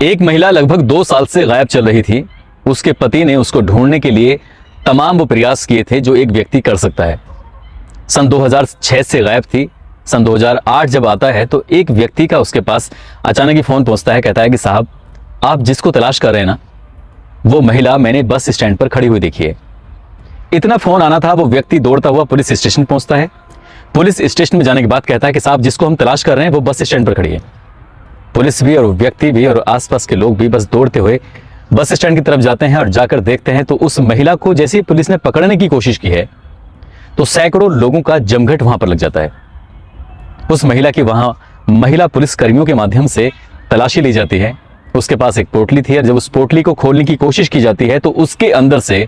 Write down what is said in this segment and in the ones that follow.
एक महिला लगभग 2 साल से गायब चल रही थी। उसके पति ने उसको ढूंढने के लिए तमाम वो प्रयास किए थे जो एक व्यक्ति कर सकता है। सन 2006 से गायब थी। सन 2008 जब आता है तो एक व्यक्ति का उसके पास अचानक ही फोन पहुंचता है। कहता है कि साहब, आप जिसको तलाश कर रहे हैं ना, वो महिला मैंने बस स्टैंड पर खड़ी हुई देखी है। इतना फोन आना था, वो व्यक्ति दौड़ता हुआ पुलिस स्टेशन पहुंचता है। पुलिस स्टेशन में जाने के बाद कहता है कि साहब, जिसको हम तलाश कर रहे हैं वो बस स्टैंड पर खड़ी है। पुलिस भी और व्यक्ति भी और आसपास के लोग भी बस दौड़ते हुए बस स्टैंड की तरफ जाते हैं और जाकर देखते हैं तो उस महिला को जैसे ही पुलिस ने पकड़ने की कोशिश की है तो सैकड़ों लोगों का जमघट वहां पर लग जाता है। उस महिला की वहां महिला पुलिस कर्मियों के माध्यम से तलाशी ली जाती है। उसके पास एक पोटली थी और जब उस पोटली को खोलने की कोशिश की जाती है तो उसके अंदर से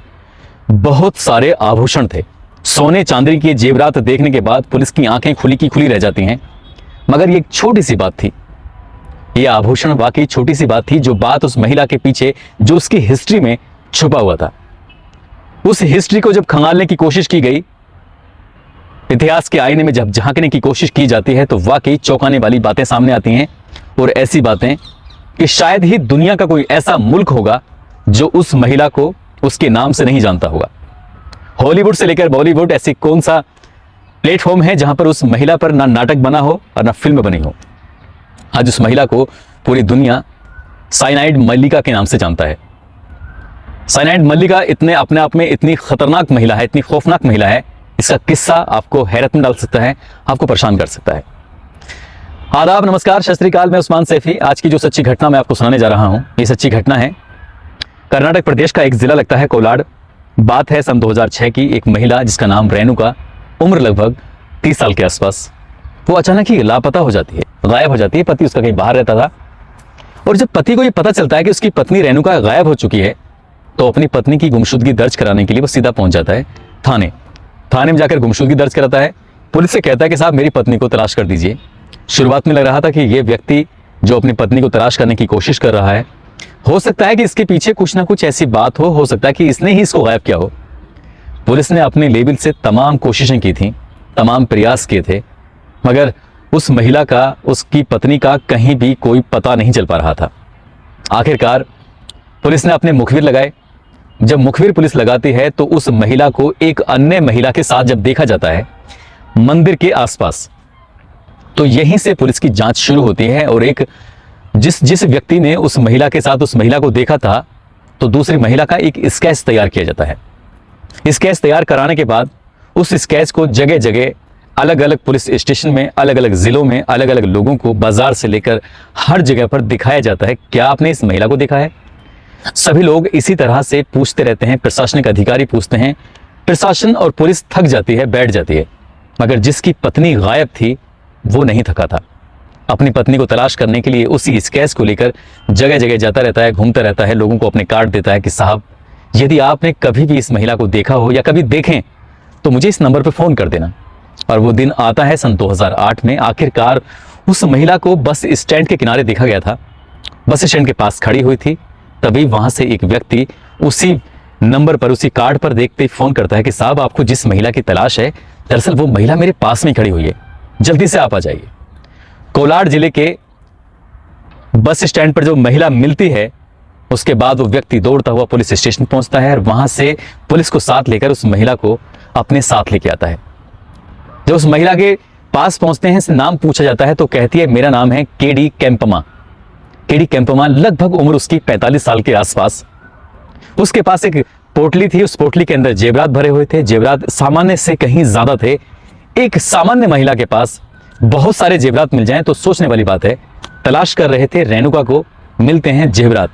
बहुत सारे आभूषण थे। सोने चांदी के जेवरात देखने के बाद पुलिस की आंखें खुली की खुली रह जाती हैं। मगर ये एक छोटी सी बात थी, ये आभूषण वाकई छोटी सी बात थी। जो बात उस महिला के पीछे, जो उसकी हिस्ट्री में छुपा हुआ था, उस हिस्ट्री को जब खंगालने की कोशिश की गई, इतिहास के आईने में जब झांकने की कोशिश की जाती है तो वाकई चौंकाने वाली बातें सामने आती हैं। और ऐसी बातें कि शायद ही दुनिया का कोई ऐसा मुल्क होगा जो उस महिला को उसके नाम से नहीं जानता होगा। हॉलीवुड से लेकर बॉलीवुड, ऐसी कौन सा प्लेटफॉर्म है जहां पर उस महिला पर ना नाटक बना हो और ना फिल्म बनी हो। आज उस महिला को पूरी दुनिया साइनाइड मल्लिका के नाम से जानता है। साइनाइड मल्लिका इतने अपने आप में इतनी खतरनाक महिला है, इतनी खौफनाक महिला है, इसका किस्सा आपको हैरत में डाल सकता है, आपको परेशान कर सकता है। आदाब, नमस्कार, सत श्री अकाल। मैं उस्मान सैफी। आज की जो सच्ची घटना मैं आपको सुनाने जा रहा हूं, ये सच्ची घटना है कर्नाटक प्रदेश का एक जिला लगता है कोलाड। बात है सन 2006 की। एक महिला जिसका नाम रेणुका, उम्र लगभग 30 साल के आसपास, वो अचानक ही लापता हो जाती है, गायब हो जाती है। पति उसका कहीं बाहर रहता था और जब पति को ये पता चलता है कि उसकी पत्नी रेणुका गायब हो चुकी है तो अपनी पत्नी की गुमशुदगी दर्ज कराने के लिए वो सीधा पहुंच जाता है थाने में जाकर गुमशुदगी दर्ज कराता है। पुलिस से कहता है कि साहब, मेरी पत्नी को तलाश कर दीजिए। शुरुआत में लग रहा था कि ये व्यक्ति जो अपनी पत्नी को तलाश करने की कोशिश कर रहा है, हो सकता है कि इसके पीछे कुछ ना कुछ ऐसी बात हो सकता है कि इसने ही इसको गायब किया हो। पुलिस ने अपने लेवल से तमाम कोशिशें की थी, तमाम प्रयास किए थे, मगर उस महिला का, उसकी पत्नी का कहीं भी कोई पता नहीं चल पा रहा था। आखिरकार पुलिस ने अपने मुखबिर लगाए। जब मुखबिर पुलिस लगाती है तो उस महिला को एक अन्य महिला के साथ जब देखा जाता है मंदिर के आसपास, तो यहीं से पुलिस की जांच शुरू होती है। और एक जिस व्यक्ति ने उस महिला के साथ उस महिला को देखा था, तो दूसरी महिला का एक स्केच तैयार किया जाता है। स्केच तैयार कराने के बाद उस स्केच को जगह जगह, अलग अलग पुलिस स्टेशन में, अलग अलग जिलों में, अलग अलग लोगों को, बाजार से लेकर हर जगह पर दिखाया जाता है। क्या आपने इस महिला को देखा है? सभी लोग इसी तरह से पूछते रहते हैं, प्रशासनिक अधिकारी पूछते हैं। प्रशासन और पुलिस थक जाती है, बैठ जाती है, मगर जिसकी पत्नी गायब थी वो नहीं थका था। अपनी पत्नी को तलाश करने के लिए उसी स्केच को लेकर जगह जगह जाता रहता है, घूमता रहता है, लोगों को अपने कार्ड देता है कि साहब, यदि आपने कभी भी इस महिला को देखा हो या कभी देखें तो मुझे इस नंबर पर फोन कर देना। और वो दिन आता है सन 2008 में। आखिरकार उस महिला को बस स्टैंड के किनारे देखा गया था। बस स्टैंड के पास खड़ी हुई थी। तभी वहां से एक व्यक्ति उसी नंबर पर, उसी कार्ड पर देखते ही फोन करता है कि साहब, आपको जिस महिला की तलाश है, दरअसल वो महिला मेरे पास में खड़ी हुई है, जल्दी से आप आ जाइए। कोलाड जिले के बस स्टैंड पर जो महिला मिलती है, उसके बाद वो व्यक्ति दौड़ता हुआ पुलिस स्टेशन पहुंचता है और वहां से पुलिस को साथ लेकर उस महिला को अपने साथ लेके आता है। जब उस महिला के पास पहुंचते हैं, नाम पूछा जाता है तो कहती है, मेरा नाम है केडी केम्पमा। केडी केम्पमा, लगभग उम्र उसकी 45 साल के आसपास। उसके पास एक पोटली थी, उस पोटली के अंदर जेवरात भरे हुए थे। जेवरात सामान्य से कहीं ज्यादा थे। एक सामान्य महिला के पास बहुत सारे जेवरात मिल जाएं तो सोचने वाली बात है। तलाश कर रहे थे रेणुका को, मिलते हैं जेवरात।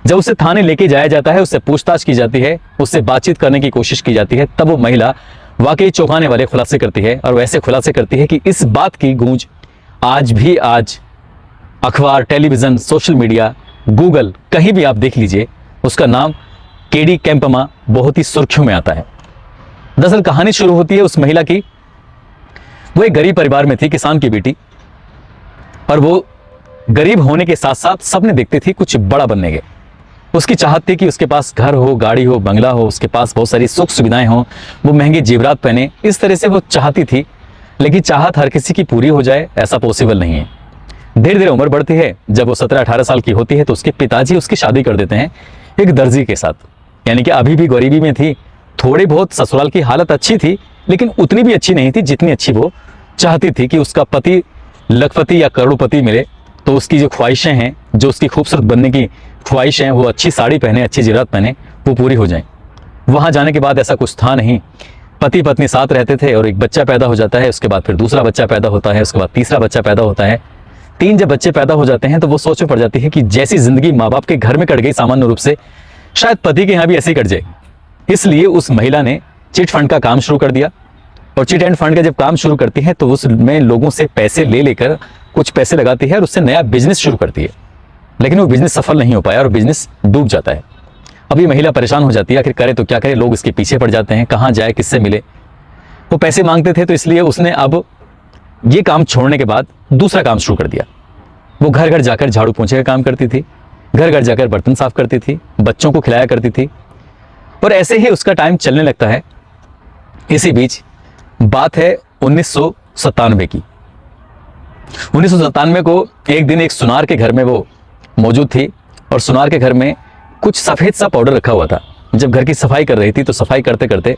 जब उसे थाने लेके जाया जाता है, उससे पूछताछ की जाती है, उससे बातचीत करने की कोशिश की जाती है, तब वो महिला वाकई चौंकाने वाले खुलासे करती है। और वैसे खुलासे करती है कि इस बात की गूंज आज अखबार, टेलीविजन, सोशल मीडिया, गूगल, कहीं भी आप देख लीजिए, उसका नाम केडी केम्पमा बहुत ही सुर्खियों में आता है। दरअसल कहानी शुरू होती है उस महिला की। वो एक गरीब परिवार में थी, किसान की बेटी, और वो गरीब होने के साथ साथ सपने देखती थी कुछ बड़ा बनने के। उसकी चाहत थी कि उसके पास घर हो, गाड़ी हो, बंगला हो, उसके पास बहुत सारी सुख सुविधाएं हो, वो महंगे जेवरात पहने। इस तरह से वो चाहती थी, लेकिन चाहत हर किसी की पूरी हो जाए ऐसा पॉसिबल नहीं है। धीरे धीरे उम्र बढ़ती है। जब वो 17-18 साल की होती है तो उसके पिताजी उसकी शादी कर देते हैं एक दर्जी के साथ। यानी कि अभी भी गरीबी में थी, थोड़ी बहुत ससुराल की हालत अच्छी थी, लेकिन उतनी भी अच्छी नहीं थी जितनी अच्छी वो चाहती थी कि उसका पति लखपति या करोड़पति मिले। तो उसकी जो ख्वाहिशें हैं, जो उसकी खूबसूरत बनने की ख्वाहिशें हैं, वो अच्छी साड़ी पहने, अच्छी ज़ेवरात पहने, वो पूरी हो जाएं। वहाँ जाने के बाद ऐसा कुछ था नहीं। पति पत्नी साथ रहते थे और एक बच्चा पैदा हो जाता है, उसके बाद फिर दूसरा बच्चा पैदा होता है, उसके बाद तीसरा बच्चा पैदा होता है। 3 जब बच्चे पैदा हो जाते हैं तो वो सोच में पड़ जाती है कि जैसी जिंदगी माँ बाप के घर में कट गई सामान्य रूप से, शायद पति के यहाँ भी ऐसे ही कट जाएगी। इसलिए उस महिला ने चिट फंड का काम शुरू कर दिया। और चिट एंड फंड का जब काम शुरू करती है तो उसमें लोगों से पैसे ले लेकर कुछ पैसे लगाती है और उससे नया बिजनेस शुरू करती है। लेकिन वो बिजनेस सफल नहीं हो पाया और बिजनेस डूब जाता है। अब ये महिला परेशान हो जाती है, आखिर करे तो क्या करे। लोग इसके पीछे पड़ जाते हैं, कहाँ जाए, किससे मिले। वो पैसे मांगते थे तो इसलिए उसने अब ये काम छोड़ने के बाद दूसरा काम शुरू कर दिया। वो घर घर जाकर झाड़ू पोंछे का काम करती थी, घर घर जाकर बर्तन साफ करती थी, बच्चों को खिलाया करती थी। और ऐसे ही उसका टाइम चलने लगता है। इसी बीच बात है 1997 की। 1997 को एक दिन एक सुनार के घर में वो मौजूद थी और सुनार के घर में कुछ सफेद सा पाउडर रखा हुआ था। जब घर की सफाई कर रही थी तो सफाई करते करते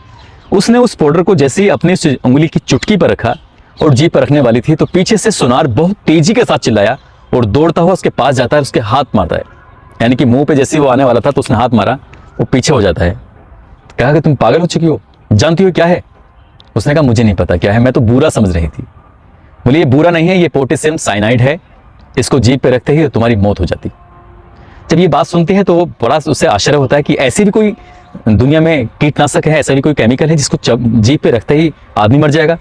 उसने उस पाउडर को जैसे ही अपनी उंगली की चुटकी पर रखा और जीभ पर रखने वाली थी तो पीछे से सुनार बहुत तेजी के साथ चिल्लाया और दौड़ता हुआ उसके पास जाता है, उसके हाथ मारता है। यानी कि मुंह पे जैसे वो आने वाला था तो उसने हाथ मारा, वो पीछे हो जाता है। कहा कि तुम पागल हो चुकी हो, जानती हो क्या है? उसने कहा मुझे नहीं पता क्या है, मैं तो बुरा समझ रही थी। बोले ये बुरा नहीं है, ये पोटेशियम साइनाइड है, इसको जीभ पे रखते ही तुम्हारी मौत हो जाती। जब ये बात सुनती है तो वो बड़ा उससे आश्चर्य होता है कि ऐसी भी कोई दुनिया में कीटनाशक है, ऐसा भी कोई केमिकल है जिसको जीभ पे रखते ही आदमी मर जाएगा?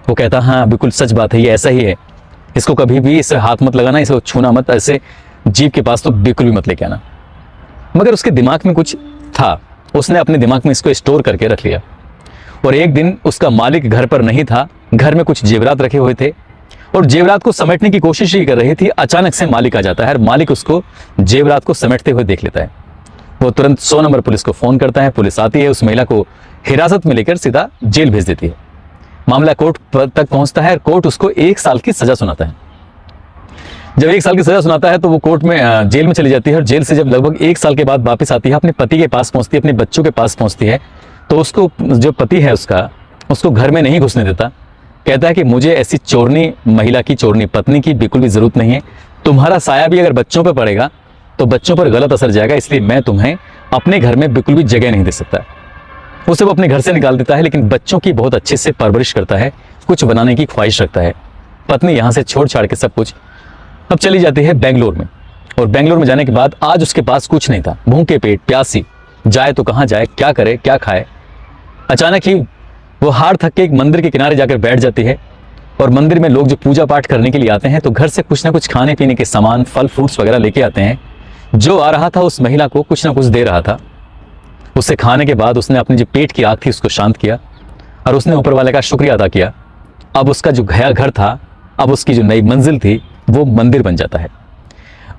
वो कहता हाँ बिल्कुल सच बात है, ये ऐसा ही है, इसको कभी भी इसे हाथ मत लगाना, इसको छूना मत, ऐसे जीभ के पास तो बिल्कुल भी मत लेके आना। मगर उसके दिमाग में कुछ था, उसने अपने दिमाग में इसको स्टोर करके रख लिया। और एक दिन उसका मालिक घर पर नहीं था, घर में कुछ जेवरात रखे हुए थे और जेवरात को समेटने की कोशिश ही कर रही थी। अचानक से मालिक आ जाता है और मालिक उसको जेवरात को समेटते हुए देख लेता है। वो तुरंत 100 नंबर पुलिस को फोन करता है, पुलिस आती है, उस महिला को हिरासत में लेकर सीधा जेल भेज देती है। मामला कोर्ट तक पहुंचता है और कोर्ट उसको 1 साल की सजा सुनाता है। जब 1 साल की सजा सुनाता है तो वो कोर्ट में जेल में चली जाती है और जेल से जब लगभग 1 साल के बाद वापस आती है, अपने पति के पास पहुंचती है, अपने बच्चों के पास पहुंचती है तो उसको जो पति है उसको घर में नहीं घुसने देता। कहता है कि मुझे ऐसी चोरनी महिला की, चोरनी पत्नी की बिल्कुल भी जरूरत नहीं है। तुम्हारा साया भी अगर बच्चों पर पड़ेगा तो बच्चों पर गलत असर जाएगा, इसलिए मैं तुम्हें अपने घर में बिल्कुल भी जगह नहीं दे सकता। उसे वो अपने घर से निकाल देता है, लेकिन बच्चों की बहुत अच्छे से परवरिश करता है, कुछ बनाने की ख्वाहिश रखता है। पत्नी यहाँ से छोड़ छाड़ के सब कुछ अब चली जाती है बेंगलोर में। और बेंगलोर में जाने के बाद आज उसके पास कुछ नहीं था, भूखे पेट प्यासी, जाए तो कहाँ जाए, क्या करे क्या खाए। अचानक ही वो हार थक के एक मंदिर के किनारे जाकर बैठ जाती है और मंदिर में लोग जो पूजा पाठ करने के लिए आते हैं तो घर से कुछ ना कुछ खाने पीने के सामान, फल फ्रूट्स वगैरह लेके आते हैं। जो आ रहा था उस महिला को कुछ ना कुछ दे रहा था। उससे खाने के बाद उसने अपनी जो पेट की आग थी उसको शांत किया और उसने ऊपर वाले का शुक्रिया अदा किया। अब उसका जो घर था, अब उसकी जो नई मंजिल थी वो मंदिर बन जाता है।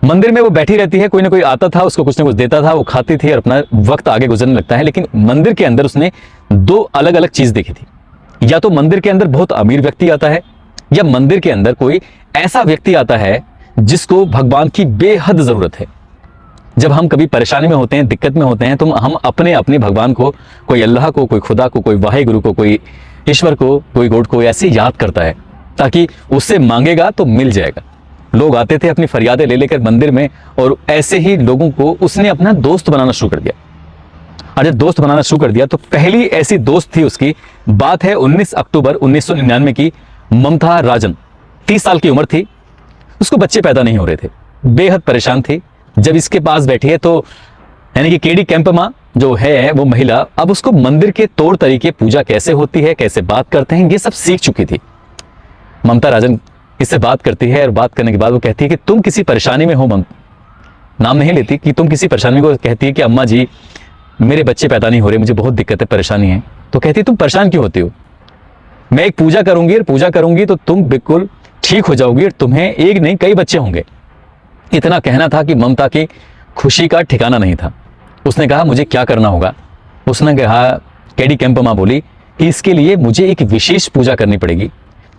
मंदिर में वो बैठी रहती है, कोई ना कोई आता था, उसको कुछ ना कुछ देता था, वो खाती थी और अपना वक्त आगे गुजरने लगता है। लेकिन मंदिर के अंदर उसने 2 अलग अलग चीज देखी थी। या तो मंदिर के अंदर बहुत अमीर व्यक्ति आता है या मंदिर के अंदर कोई ऐसा व्यक्ति आता है जिसको भगवान की बेहद जरूरत है। जब हम कभी परेशानी में होते हैं, दिक्कत में होते हैं तो हम अपने भगवान को, कोई अल्लाह को, कोई खुदा को, कोई वाहेगुरु को, कोई ईश्वर को, कोई गॉड को ऐसे याद करता है ताकि उससे मांगेगा तो मिल जाएगा। लोग आते थे अपनी फरियादें ले लेकर मंदिर में और ऐसे ही लोगों को उसने अपना दोस्त बनाना शुरू कर दिया। और जब दोस्त बनाना शुरू कर दिया तो पहली ऐसी दोस्त थी उसकी, बात है 19 अक्टूबर 1999 की, ममता राजन। 30 साल की उम्र थी, उसको बच्चे पैदा नहीं हो रहे थे, बेहद परेशान थी। जब इसके पास बैठी है तो यानी कि केडी कैंपमा जो है वो महिला अब उसको मंदिर के तौर तरीके, पूजा कैसे होती है, कैसे बात करते हैं, ये सब सीख चुकी थी। ममता राजन इससे बात करती है और बात करने के बाद वो कहती है कि तुम किसी परेशानी में हो, नाम नहीं लेती, कि तुम किसी परेशानी में, कहती है कि अम्मा जी मेरे बच्चे पैदा नहीं हो रहे, मुझे बहुत दिक्कत है, परेशानी है। तो कहती है तुम परेशान क्यों होती हो, मैं एक पूजा करूंगी और पूजा करूंगी तो तुम बिल्कुल ठीक हो जाओगी और तुम्हें एक नहीं कई बच्चे होंगे। इतना कहना था कि ममता की खुशी का ठिकाना नहीं था। उसने कहा मुझे क्या करना होगा। उसने कहा, केडी कैंपमा बोली कि इसके लिए मुझे एक विशेष पूजा करनी पड़ेगी।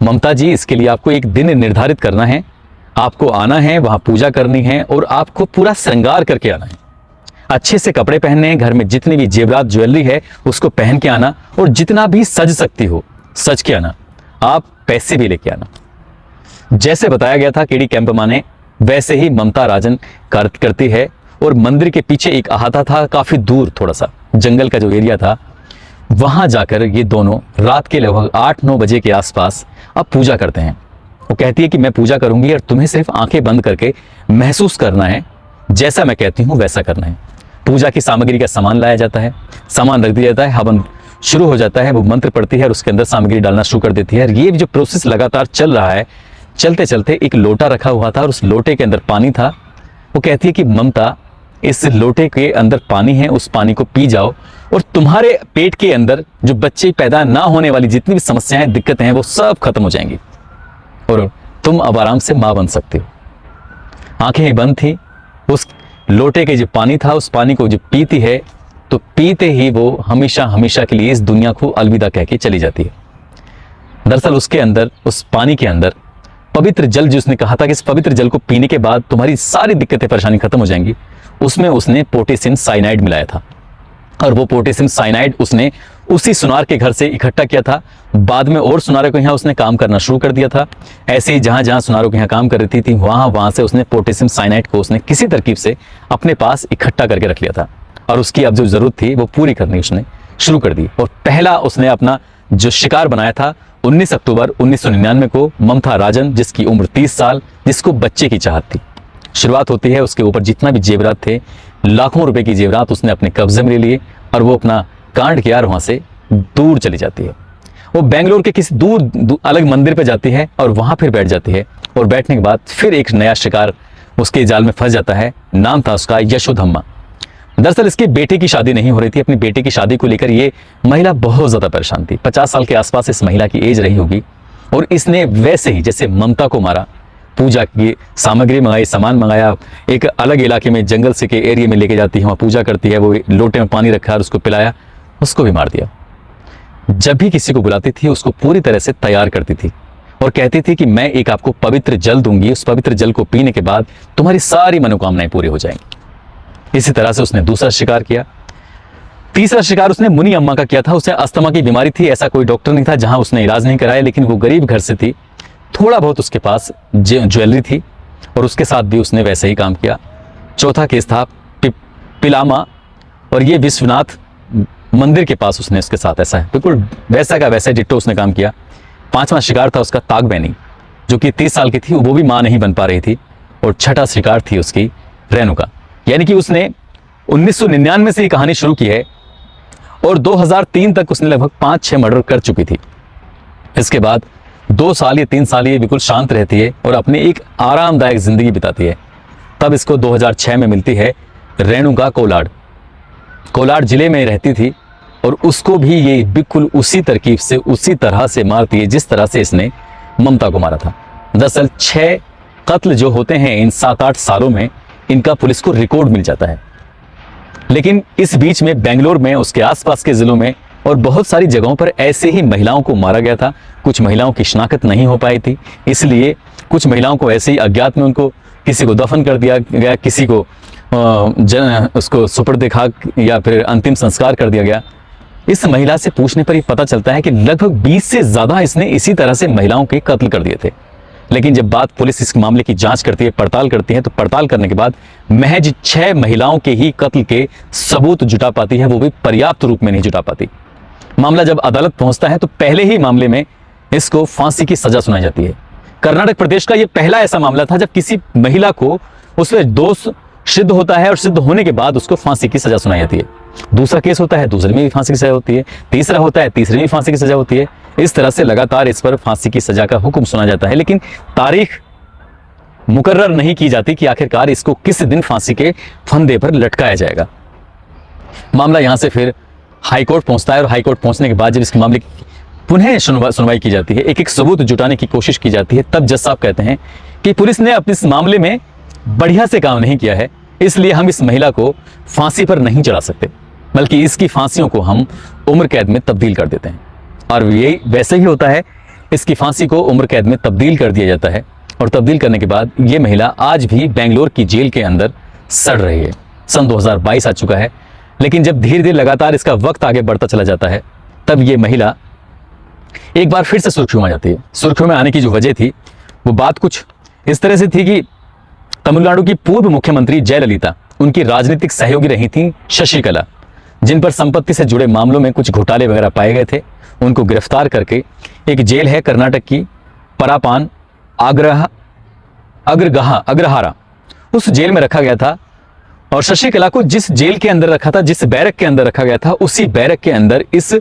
ममता जी इसके लिए आपको एक दिन निर्धारित करना है आपको आना है, वहां पूजा करनी है और आपको पूरा श्रृंगार करके आना है। अच्छे से कपड़े पहनने हैं, घर में जितनी भी जेवरात ज्वेलरी है उसको पहन के आना, और जितना भी सज सकती हो सज के आना। आप पैसे भी लेके आना। जैसे बताया गया था केडी कैंपम्मा ने, वैसे ही ममता राजन करती है। और मंदिर के पीछे एक अहाता था, काफी दूर थोड़ा सा जंगल का जो एरिया था, वहां जाकर ये दोनों रात के लगभग 8-9 बजे के आसपास अब पूजा करते हैं। वो कहती है कि मैं पूजा करूंगी और तुम्हें सिर्फ आंखें बंद करके महसूस करना है, जैसा मैं कहती हूं वैसा करना है। पूजा की सामग्री का सामान लाया जाता है, सामान रख दिया जाता है, हवन शुरू हो जाता है, वो मंत्र पढ़ती है और उसके अंदर सामग्री डालना शुरू कर देती है। ये जो प्रोसेस लगातार चल रहा है, चलते चलते एक लोटा रखा हुआ था और उस लोटे के अंदर पानी था। वो कहती है कि ममता, इस लोटे के अंदर पानी है, उस पानी को पी जाओ और तुम्हारे पेट के अंदर जो बच्चे पैदा ना होने वाली जितनी भी समस्याएं, दिक्कतें हैं, वो सब खत्म हो जाएंगी और तुम अब आराम से मां बन सकते हो। आंखें बंद थी, उस लोटे के जो पानी था, उस पानी को जो पीती है तो पीते ही वो हमेशा हमेशा के लिए इस दुनिया को अलविदा कह के चली जाती है। दरअसल उसके अंदर, उस पानी के अंदर पवित्र जल, जो उसने कहा था कि इस पवित्र जल को पीने के बाद तुम्हारी सारी दिक्कतें परेशानी खत्म हो जाएंगी, उसमें उसने पोटेशियम साइनाइड मिलाया था। और वो पोटेशियम साइनाइड उसने उसी सुनार के घर से इकट्ठा किया था। बाद में और सुनारों के यहाँ उसने काम करना शुरू कर दिया था। ऐसे ही जहां जहां सुनारों के यहाँ काम कर रही थी, वहां से उसने पोटेशियम साइनाइड को उसने किसी तरकीब से अपने पास इकट्ठा करके रख लिया था और उसकी अब जो जरूरत थी वो पूरी करनी उसने शुरू कर दी। और पहला उसने अपना जो शिकार बनाया था 19 अक्टूबर 1999 को, ममता राजन, जिसकी उम्र 30 साल, जिसको बच्चे की चाहत थी। शुरुआत होती है, उसके ऊपर जितना भी जेवरात थे, लाखों रुपए की जेवरात उसने अपने कब्जे में ले लिए और वो अपना कांड किया और वहां से दूर चली जाती है। वो बेंगलोर के किसी दूर अलग मंदिर पे जाती है और वहां फिर बैठ जाती है और बैठने के बाद फिर एक नया शिकार उसके जाल में फंस जाता है। नाम था उसका यशोधम्मा। दरअसल इसकी बेटे की शादी नहीं हो रही थी। अपनी बेटे की शादी को लेकर ये महिला बहुत ज्यादा परेशान थी। 50 साल के आसपास इस महिला की एज रही होगी और इसने वैसे ही जैसे ममता को मारा, पूजा की सामग्री मंगाई, सामान मंगाया, एक अलग इलाके में जंगल से के एरिया में लेके जाती है, वहाँ पूजा करती है, वो लोटे में पानी रखा और उसको पिलाया, उसको भी मार दिया। जब भी किसी को बुलाती थी उसको पूरी तरह से तैयार करती थी और कहती थी कि मैं एक आपको पवित्र जल दूंगी, उस पवित्र जल को पीने के बाद तुम्हारी सारी मनोकामनाएं पूरी हो जाएंगी। इसी तरह से उसने दूसरा शिकार किया। तीसरा शिकार उसने मुनि अम्मा का किया था। उसे अस्थमा की बीमारी थी, ऐसा कोई डॉक्टर नहीं था जहां उसने इलाज नहीं कराया, लेकिन वो गरीब घर से थी, थोड़ा बहुत उसके पास ज्वेलरी थी और उसके साथ भी उसने वैसे ही काम किया। चौथा केस था पिलामा और ये विश्वनाथ मंदिर के पास उसने उसके साथ ऐसा है बिल्कुल वैसा का वैसा डिट्टो उसने काम किया। पांचवा शिकार था उसका तागबैनी, जो कि 30 साल की थी, वो भी मां नहीं बन पा रही थी। और छठा शिकार थी उसकी रेणुका। यानी कि उसने 1999 से ये कहानी शुरू की है और 2003 तक उसने लगभग 5-6 मर्डर कर चुकी थी। इसके बाद 2 साल या 3 साल ये बिल्कुल शांत रहती है और अपनी एक आरामदायक जिंदगी बिताती है। तब इसको 2006 में मिलती है रेणुका कोलाड जिले में रहती थी और उसको भी ये बिल्कुल उसी तरकीब से, उसी तरह से मारती है जिस तरह से इसने ममता को मारा था। दरअसल 6 कत्ल जो होते हैं इन 7-8 सालों में, इनका पुलिस को रिकॉर्ड मिल जाता है। लेकिन इस बीच में बेंगलोर में, उसके आसपास के जिलों में और बहुत सारी जगहों पर ऐसे ही महिलाओं को मारा गया था। कुछ महिलाओं की शिनाख्त नहीं हो पाई थी, इसलिए कुछ महिलाओं को ऐसे ही अज्ञात में उनको किसी को दफन कर दिया गया, किसी को उसको सुपर्द खाक या फिर अंतिम संस्कार कर दिया गया। इस महिला से पूछने पर ही पता चलता है कि लगभग 20 से ज्यादा इसने इसी तरह से महिलाओं के कत्ल कर दिए थे। लेकिन जब बात पुलिस इस मामले की जांच करती है, पड़ताल करती है, तो पड़ताल करने के बाद महज 6 महिलाओं के ही कत्ल के सबूत जुटा पाती है, वो भी पर्याप्त रूप में नहीं जुटा पाती। मामला जब अदालत पहुंचता है तो पहले ही मामले में इसको फांसी की सजा सुनाई जाती है। कर्नाटक प्रदेश का यह पहला ऐसा मामला था जब किसी महिला को उसमें दोष सिद्ध होता है और सिद्ध होने के बाद उसको फांसी की सजा सुनाई जाती है। दूसरा केस होता है, दूसरे में भी फांसी की सजा होती है। तीसरा होता है, तीसरे में भी फांसी की सजा होती है। इस तरह से लगातार इस पर फांसी की सजा का हुक्म सुना जाता है, लेकिन तारीख मुकर्रर नहीं की जाती कि आखिरकार इसको किस दिन फांसी के फंदे पर लटकाया जाएगा। मामला यहां से फिर हाईकोर्ट पहुंचता है और हाईकोर्ट पहुंचने के बाद जब इसके मामले की पुनः सुनवाई की जाती है, एक एक सबूत जुटाने की कोशिश की जाती है, तब जज साहब कहते हैं कि पुलिस ने अपने इस मामले में बढ़िया से काम नहीं किया है, इसलिए हम इस महिला को फांसी पर नहीं चढ़ा सकते, बल्कि इसकी फांसियों को हम उम्र कैद में तब्दील कर देते हैं। और ये वैसे ही होता है, इसकी फांसी को उम्र कैद में तब्दील कर दिया जाता है और तब्दील करने के बाद ये महिला आज भी बेंगलोर की जेल के अंदर सड़ रही है। सन 2022 आ चुका है, लेकिन जब धीरे धीरे लगातार इसका वक्त आगे बढ़ता चला जाता है, तब ये महिला एक बार फिर से सुर्खियों में आ जाती है। सुर्खियों में आने की जो वजह थी वो बात कुछ इस तरह से थी कि तमिलनाडु की पूर्व मुख्यमंत्री जयललिता, उनकी राजनीतिक सहयोगी रही थी शशिकला, जिन पर संपत्ति से जुड़े मामलों में कुछ घोटाले वगैरह पाए गए थे। उनको गिरफ्तार करके एक जेल है कर्नाटक की परापान अग्रहारा, उस जेल में रखा गया था। और शशिकला को जिस जेल के अंदर रखा था, जिस बैरक के अंदर रखा गया था, उसी बैरक के अंदर इस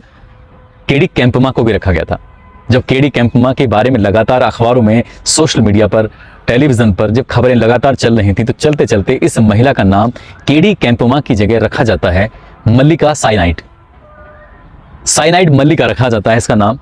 केडी केम्पमा को भी रखा गया था। जब केडी केम्पमा के बारे में लगातार अखबारों में, सोशल मीडिया पर, टेलीविजन पर जब खबरें लगातार चल रही थी, तो चलते चलते इस महिला का नाम केडी केम्पमा की जगह रखा जाता है मल्लिका साइनाइड मल्लिका रखा जाता है इसका नाम।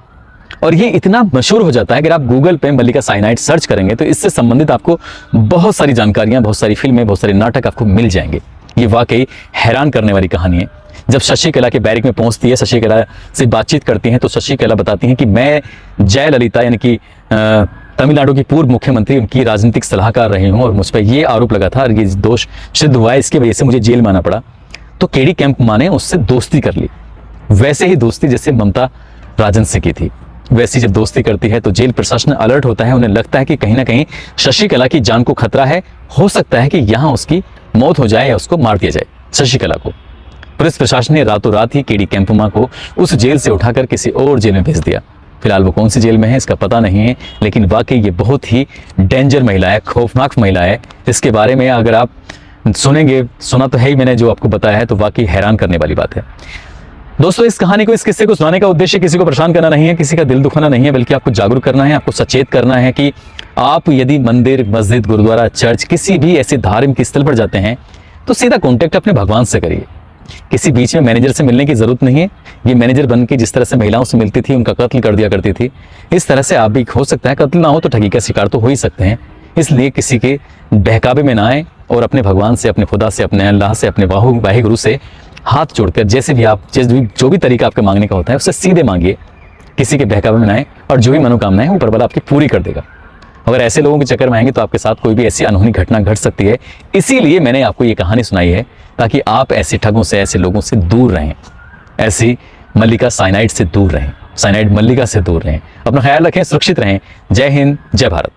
और ये इतना मशहूर हो जाता है कि अगर आप गूगल पे मल्लिका साइनाइड सर्च करेंगे तो इससे संबंधित आपको बहुत सारी जानकारियां, बहुत सारी फिल्में, बहुत सारे नाटक आपको मिल जाएंगे। ये वाकई हैरान करने वाली कहानी है। जब शशिकला के बैरक में पहुंचती है, शशिकला से बातचीत करती हैं, तो शशिकला बताती हैं कि मैं जयललिता यानी कि तमिलनाडु की पूर्व मुख्यमंत्री, उनकी राजनीतिक सलाहकार रही हूँ और मुझ पर ये आरोप लगा था और ये दोष सिद्ध हुआ है, इसकी वजह से मुझे जेल में आना पड़ा। तो केडी केम्पमा ने उससे दोस्ती कर ली, वैसे ही दोस्ती जैसे ममता राजन से की थी। वैसी जब दोस्ती करती है तो जेल प्रशासन अलर्ट होता है। उन्हें लगता है कि कहीं ना कहीं शशिकला की जान को खतरा है, हो सकता है कि यहाँ उसकी मौत हो जाए या उसको मार दिया जाए शशिकला को। पुलिस प्रशासन ने रातों रात ही केडी केम्पमा को उस जेल से उठाकर किसी और जेल में भेज दिया। फिलहाल वो कौन सी जेल में है इसका पता नहीं है, लेकिन वाकई ये बहुत ही डेंजर महिला है, खौफनाक महिला है। इसके बारे में अगर आप सुनेंगे, सुना तो है ही मैंने जो आपको बताया है, तो वाकई हैरान करने वाली बात है। दोस्तों, इस कहानी को, इस किस्से को सुनाने का उद्देश्य किसी को परेशान करना नहीं है, किसी का दिल दुखाना नहीं है, बल्कि आपको जागरूक करना है, आपको सचेत करना है कि आप यदि मंदिर, मस्जिद, गुरुद्वारा, चर्च, किसी भी ऐसे धार्मिक स्थल पर जाते हैं तो सीधा कॉन्टेक्ट अपने भगवान से करिए। किसी बीच में मैनेजर से मिलने की जरूरत नहीं है। ये मैनेजर बन के जिस तरह से महिलाओं से मिलती थी, उनका कत्ल कर दिया करती थी, इस तरह से आप भी, हो सकता है कत्ल ना हो तो ठगी का शिकार तो हो ही सकते हैं। इसलिए किसी के बहकावे में ना आए और अपने भगवान से, अपने खुदा से, अपने अल्लाह से, अपने वाहिगुरु से हाथ जोड़कर, जैसे भी आप, जो भी तरीका आपके मांगने का होता है उससे सीधे मांगिए, किसी के बहकावे में ना आए, और जो भी मनोकामनाएं ऊपर वाला आपकी पूरी कर देगा। अगर ऐसे लोगों के चक्कर में आएंगे तो आपके साथ कोई भी ऐसी अनहोनी घटना घट सकती है। इसीलिए मैंने आपको ये कहानी सुनाई है, ताकि आप ऐसे ठगों से, ऐसे लोगों से दूर रहें, ऐसी मल्लिका साइनाइड से दूर रहें, साइनाइड मल्लिका से दूर रहें। अपना ख्याल रखें, सुरक्षित रहें। जय हिंद, जय भारत।